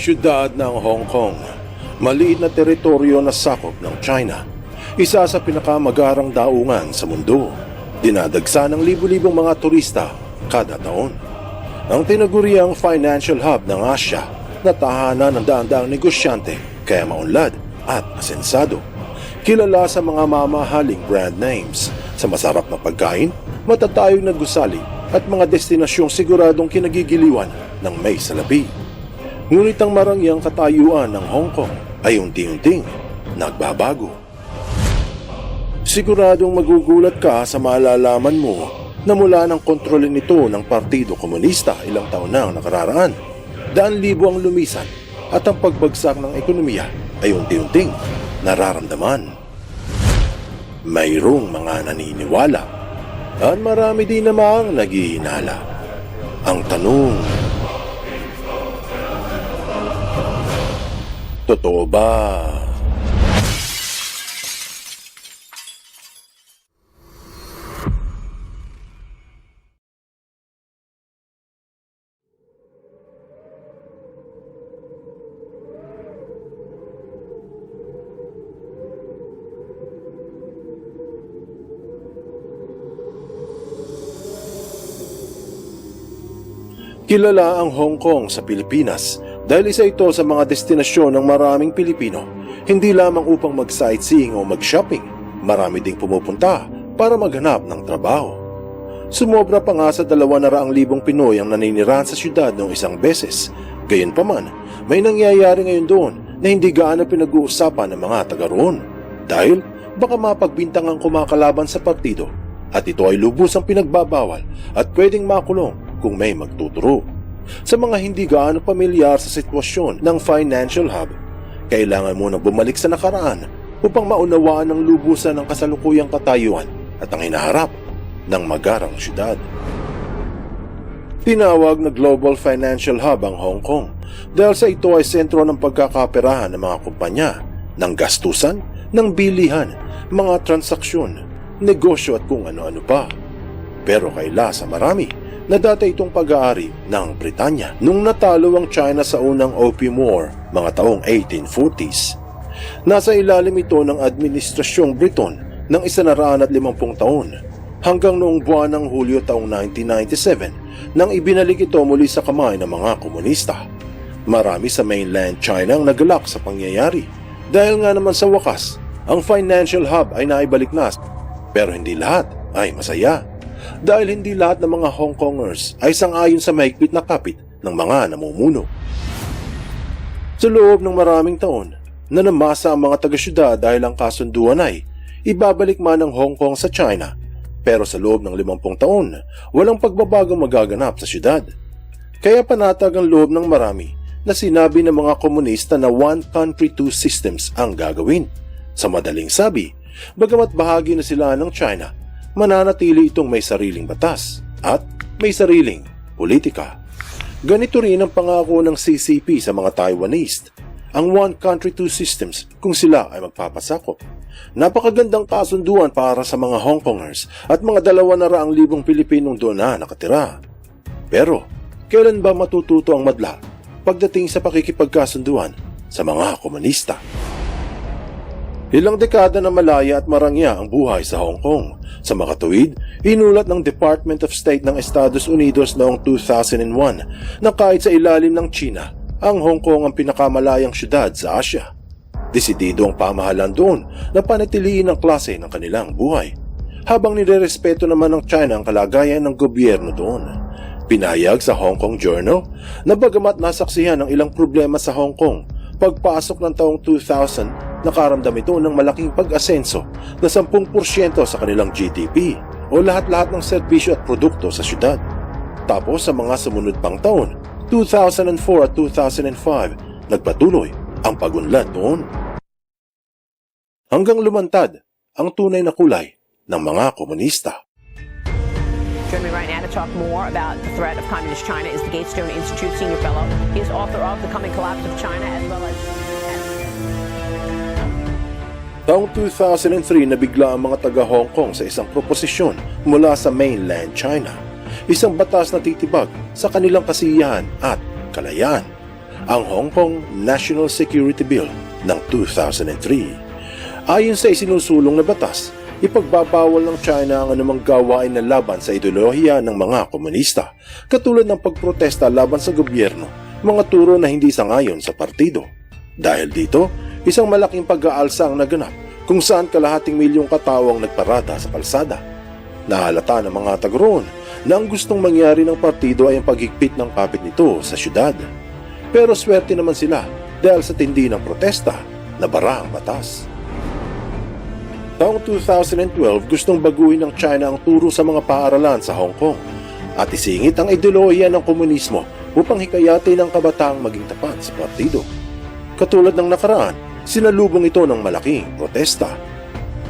siyudad ng Hong Kong, maliit na teritoryo na sakop ng China, isa sa pinakamagarang daungan sa mundo. Dinadagsa ng libu-libong mga turista kada taon. Ang tinaguriang financial hub ng Asya na tahanan ng daan-daang negosyante kaya maunlad at asensado. Kilala sa mga mamahaling brand names, sa masarap na pagkain, matatayog na gusali at mga destinasyong siguradong kinagigiliwan ng may salapi. Ngunit ang marangyang katayuan ng Hong Kong ay unti-unting nagbabago. Siguradong magugulat ka sa malalaman mo na mula ng kontrolin nito ng Partido Komunista ilang taon na ang nakararaan, daan-libo ang lumisan at ang pagbagsak ng ekonomiya ay unti-unting nararamdaman. Mayroong mga naniniwala at marami din namang naghihinala. Ang tanong, totoo ba? Kilala ang Hong Kong sa Pilipinas dahil isa ito sa mga destinasyon ng maraming Pilipino, hindi lamang upang mag-sightseeing o mag-shopping, marami ding pumupunta para maghanap ng trabaho. Sumobra pa nga sa 200,000 Pinoy ang naninirahan sa syudad noong isang beses. Gayunpaman, may nangyayari ngayon doon na hindi gaano pinag-uusapan ng mga taga roon dahil baka mapagbintang ang kumakalaban sa partido at ito ay lubusang pinagbabawal at pwedeng makulong kung may magtuturo. Sa mga hindi gaano pamilyar sa sitwasyon ng financial hub, kailangan mo nang bumalik sa nakaraan upang maunawaan ang lubusan ng kasalukuyang katayuan at ang hinaharap ng magarang syudad. Tinawag na Global Financial Hub ang Hong Kong dahil sa ito ay sentro ng pagkakaperahan ng mga kumpanya, ng gastusan, ng bilihan, mga transaksyon, negosyo at kung ano-ano pa. Pero kaila sa marami na dati itong pag-aari ng Britanya nung natalo ang China sa unang Opium War mga taong 1840s. Nasa ilalim ito ng Administrasyong Briton ng 150 taon hanggang noong buwan ng Hulyo taong 1997 nang ibinalik ito muli sa kamay ng mga komunista. Marami sa mainland China ang nagalak sa pangyayari dahil nga naman sa wakas ang financial hub ay naibalik na, pero hindi lahat ay masaya. Dahil hindi lahat ng mga Hong Kongers ay sang-ayon sa mahigpit na kapit ng mga namumuno. Sa loob ng maraming taon, nanamasa ang mga taga-syudad dahil ang kasunduan ay ibabalik man ang Hong Kong sa China, pero sa loob ng 50 taon, walang pagbabagong magaganap sa syudad. Kaya panatag ang loob ng marami na sinabi ng mga komunista na one country, two systems ang gagawin. Sa madaling sabi, bagamat bahagi na sila ng China, mananatili itong may sariling batas at may sariling politika. Ganito rin ang pangako ng CCP sa mga Taiwanese, ang one country, two systems kung sila ay magpapasakop. Napakagandang kasunduan para sa mga Hong Kongers at mga 200,000 Pilipinong doon na nakatira. Pero, kailan ba matututo ang madla pagdating sa pakikipagkasunduan sa mga komunista? Ilang dekada na malaya at marangya ang buhay sa Hong Kong. Sa makatuwid, inulat ng Department of State ng Estados Unidos noong 2001 na kahit sa ilalim ng China, ang Hong Kong ang pinakamalayang syudad sa Asya. Desidido ang pamahalaan doon na panatiliin ang klase ng kanilang buhay, habang nirerespeto naman ng China ang kalagayan ng gobyerno doon. Pinahayag sa Hong Kong Journal na bagamat nasaksihan ng ilang problema sa Hong Kong, pagpasok ng taong 2000, nakaramdam ito ng malaking pag-asenso na 10% sa kanilang GDP o lahat-lahat ng serbisyo at produkto sa syudad. Tapos sa mga sumunod pang taon, 2004 at 2005, nagpatuloy ang pag-unlad doon. Hanggang lumantad ang tunay na kulay ng mga komunista. Joining me right now to talk more about the threat of Communist China is the Gatestone Institute Senior Fellow. He is author of The Coming Collapse of China as well as... Taong 2003 nabigla ang mga taga-Hong Kong sa isang proposisyon mula sa mainland China. Isang batas na titibag sa kanilang kasiyahan at kalayaan. ang Hong Kong National Security Bill ng 2003. Ayon sa isinusulong na batas, ipagbabawal ng China ang anumang gawain na laban sa ideolohiya ng mga komunista, katulad ng pagprotesta laban sa gobyerno, mga turo na hindi sangayon sa partido. Dahil dito, isang malaking pag-aalsa ang naganap kung saan kalahating milyong katao ang nagparada sa kalsada. Nahalata ng mga taga-roon na ang gustong mangyari ng partido ay ang paghigpit ng kapit nito sa syudad. Pero swerte naman sila dahil sa tindi ng protesta, nabara ang batas. Taong 2012, gustong baguhin ng China ang turo sa mga paaralan sa Hong Kong at isingit ang ideolohiya ng komunismo upang hikayatin ang kabataang maging tapat sa partido. Katulad ng nakaraan, sinalubong ito ng malaking protesta.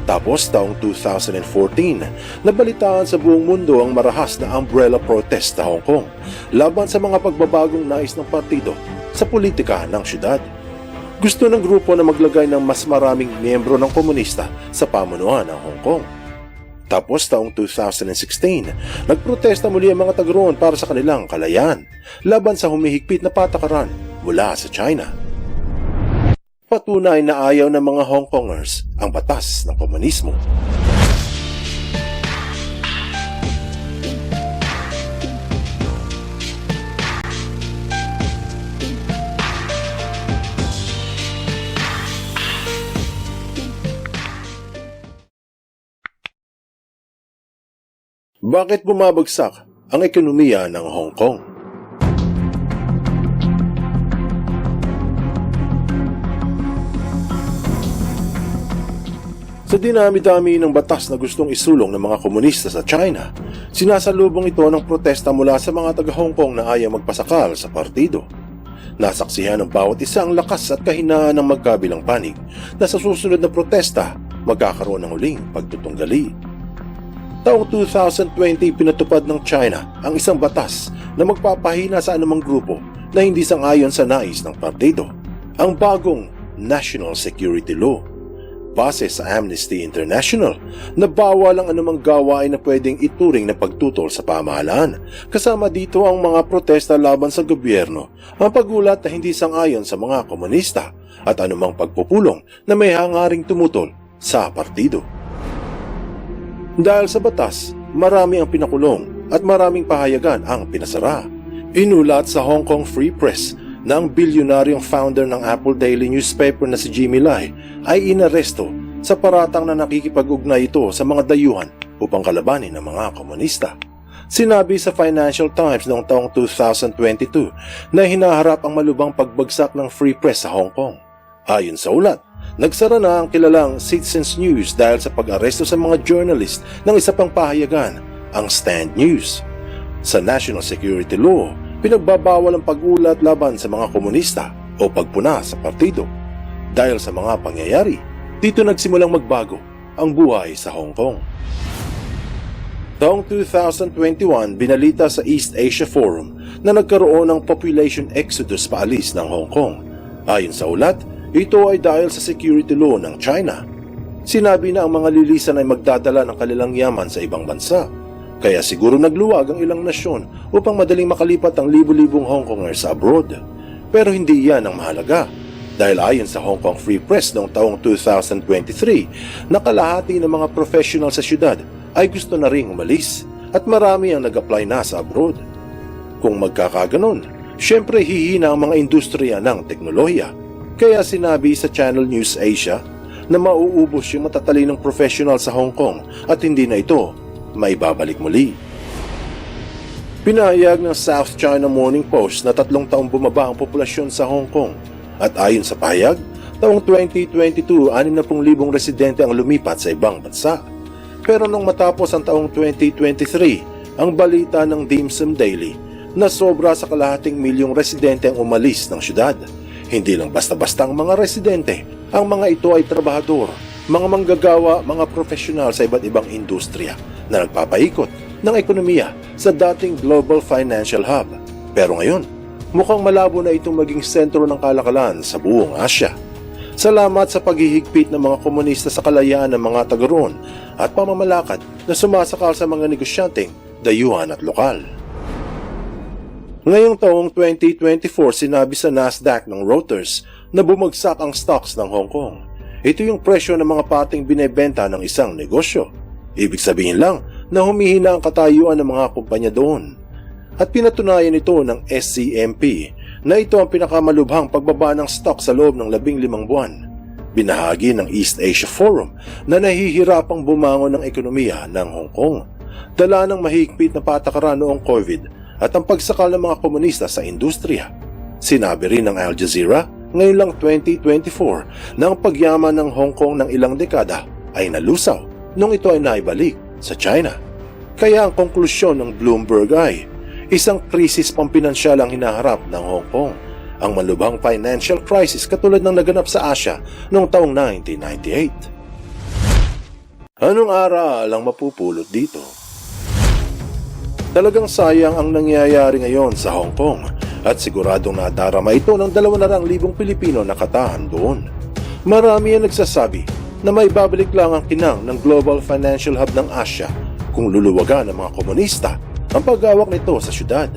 Tapos taong 2014, nabalitaan sa buong mundo ang marahas na umbrella protest sa Hong Kong laban sa mga pagbabagong nais ng partido sa politika ng syudad. Gusto ng grupo na maglagay ng mas maraming miyembro ng komunista sa pamunuan ng Hong Kong. Tapos taong 2016, nagprotesta muli ang mga taga-roon para sa kanilang kalayaan laban sa humihigpit na patakaran mula sa China. Patunay na ayaw ng mga Hong Kongers ang batas ng komunismo. Bakit bumabagsak ang ekonomiya ng Hong Kong? Sa dinami-dami ng batas na gustong isulong ng mga komunista sa China, sinasalubong ito ng protesta mula sa mga taga-Hong Kong na ayaw magpasakal sa partido. Nasaksihan ng bawat isa ang lakas at kahinaan ng magkabilang panig na sa susunod na protesta, magkakaroon ng huling pagtutunggali. Taong 2020, pinatupad ng China ang isang batas na magpapahina sa anumang grupo na hindi sang-ayon sa nais ng partido, ang bagong National Security Law. Base sa Amnesty International, na bawal ang anumang gawain na pwedeng ituring na pagtutol sa pamahalaan. Kasama dito ang mga protesta laban sa gobyerno, ang pagulat na hindi sang-ayon sa mga komunista, at anumang pagpupulong na may hangaring tumutol sa partido. Dahil sa batas, marami ang pinakulong at maraming pahayagan ang pinasara. Inulat sa Hong Kong Free Press na ang bilyonaryong founder ng Apple Daily newspaper na si Jimmy Lai ay inaresto sa paratang na nakikipag-ugnay ito sa mga dayuhan upang kalabanin ng mga komunista. Sinabi sa Financial Times noong taong 2022 na hinaharap ang malubhang pagbagsak ng free press sa Hong Kong. Ayon sa ulat, nagsara na ang kilalang Citizens News dahil sa pag-aresto sa mga journalist ng isa pang pahayagan, ang Stand News. Sa National Security Law, pinagbabawal ang pag-ulat laban sa mga komunista o pagpuna sa partido. Dahil sa mga pangyayari, dito nagsimulang magbago ang buhay sa Hong Kong. Taong 2021, binalita sa East Asia Forum na nagkaroon ng population exodus paalis ng Hong Kong. Ayon sa ulat, ito ay dahil sa security law ng China. Sinabi na ang mga lilisan ay magdadala ng kanilang yaman sa ibang bansa. Kaya siguro nagluwag ang ilang nasyon upang madaling makalipat ang libu-libong Hong Kongers sa abroad. Pero hindi yan ang mahalaga. Dahil ayon sa Hong Kong Free Press noong taong 2023, nakalahati ng mga professional sa syudad ay gusto na ring umalis at marami ang nag-apply na sa abroad. Kung magkakaganon, syempre hihina ang mga industriya ng teknolohiya. Kaya sinabi sa Channel News Asia na mauubos yung matatalinong professional sa Hong Kong at hindi na ito maibabalik muli. Pinahayag ng South China Morning Post na 3 taong bumaba ang populasyon sa Hong Kong at ayon sa pahayag, taong 2022, 60,000 residente ang lumipat sa ibang bansa. Pero nung matapos ang taong 2023, ang balita ng Dim Sum Daily na sobra sa kalahating milyong residente ang umalis ng syudad. Hindi lang basta-basta ang mga residente, ang mga ito ay trabahador, mga manggagawa, mga profesional sa iba't ibang industriya na nagpapaikot ng ekonomiya sa dating global financial hub. Pero ngayon, mukhang malabo na itong maging sentro ng kalakalan sa buong Asya. Salamat sa paghihigpit ng mga komunista sa kalayaan ng mga taga-roon at pamamalakad na sumasakal sa mga negosyanteng, dayuhan at lokal. Ngayong taong 2024, sinabi sa Nasdaq ng Reuters na bumagsak ang stocks ng Hong Kong. Ito yung presyo ng mga pating binebenta ng isang negosyo. Ibig sabihin lang na humihina ang katayuan ng mga kumpanya doon. At pinatunayan ito ng SCMP na ito ang pinakamalubhang pagbaba ng stock sa loob ng 15 buwan. Binahagi ng East Asia Forum na nahihirapang bumangon ng ekonomiya ng Hong Kong, dala ng mahigpit na patakaran noong COVID at ang pagsakal ng mga komunista sa industriya. Sinabi rin ng Al Jazeera ngayon lang 2024 na ang pagyaman ng Hong Kong ng ilang dekada ay nalusaw nung ito ay naibalik sa China. Kaya ang konklusyon ng Bloomberg ay isang krisis pampinansyal ang hinaharap ng Hong Kong, ang malubhang financial crisis katulad ng naganap sa Asia noong taong 1998. Anong aral ang mapupulot dito? Talagang sayang ang nangyayari ngayon sa Hong Kong at siguradong nadarama ito ng 200,000 Pilipino na katahan doon. Marami ang nagsasabi na may babalik lang ang kinang ng global financial hub ng Asia kung luluwagan ng mga komunista ang paghawak nito sa syudad.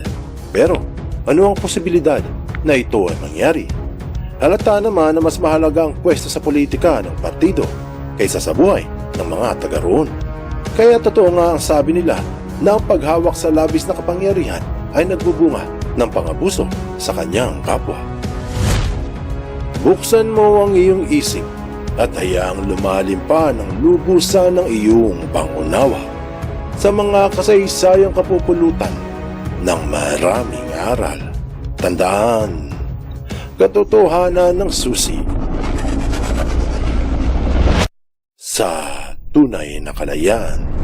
Pero ano ang posibilidad na ito ay mangyari? Halata naman na mas mahalaga ang pwesto sa politika ng partido kaysa sa buhay ng mga taga roon. Kaya totoo nga ang sabi nila na ang paghawak sa labis na kapangyarihan ay nagbubunga ng pangabuso sa kanyang kapwa. Buksan mo ang iyong isip at hayaang lumalim pa ng lubusan ng iyong pangunawa sa mga kasaysayang kapupulutan ng maraming aral. Tandaan, katotohanan ng susi sa tunay na kalayaan.